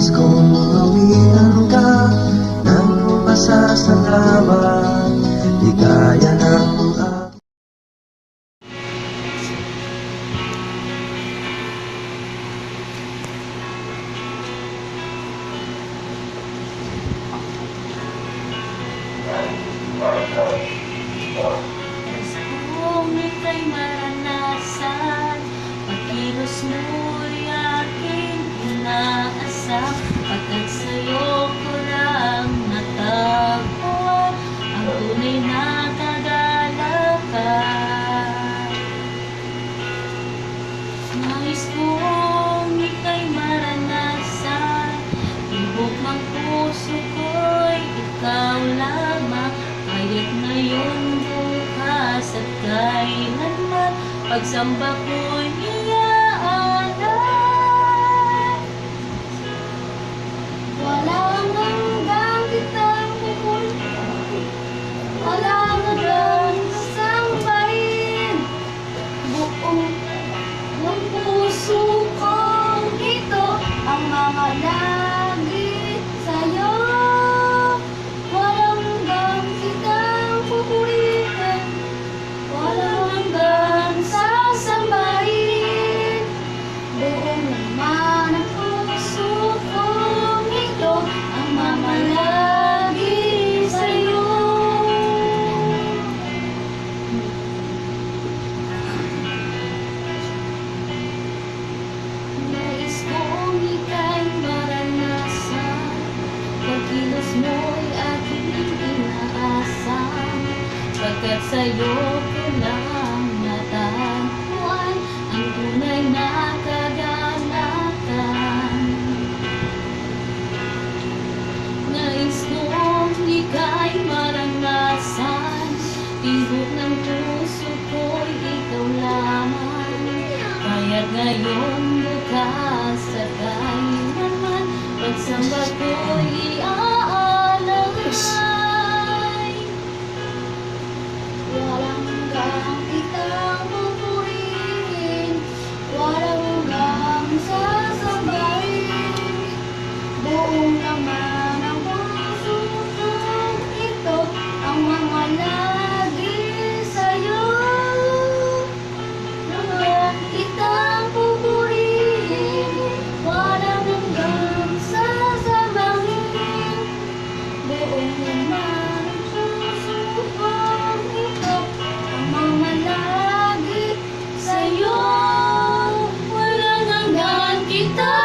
Nais kong awitan ka ng pasasalamat, ligaya ng aking Kung ika'y maranasan, pagkilos mo'y aking inaasam, pagkat sa'yo ko lang natagpuan ang tunay na kagalakan. Nais kong ika'y maranasan, tibok ng puso ko'y ikaw lamang, kaya't ngayon, bukas at kailanman, pagsamba ko'y iaalay. Walang hanggang kitang pupuntahan, walang hanggang sasambahin, buong puso kong ito ang mga langit sa'yo. Walang hanggang kitang pupurihin, walang hanggang sasambahin, buong naman ang puso kong ito ang mamalagi sa'yo. Nais kong ika'y maranasan, pagkilos mo'y aking inaasahan, pagkat sa'yo ko lang natagpuan ang tunay na kagalakan. Nais kong ika'y maranasan, tibok ng puso ko'y ikaw lamang, kaya't ngayon, bukas at kailanman, pagsamba ko'y iaalay. Walang hanggang kitang pupurihin, walang hanggang sasambahin, buong naman ang puso kong ito ang mamalagi sa'yo. Walang kitang pupurihin, walang hanggang sasambahin, buong naman ang puso kong ito ang mamalagi sa'yo. Walang hanggan kita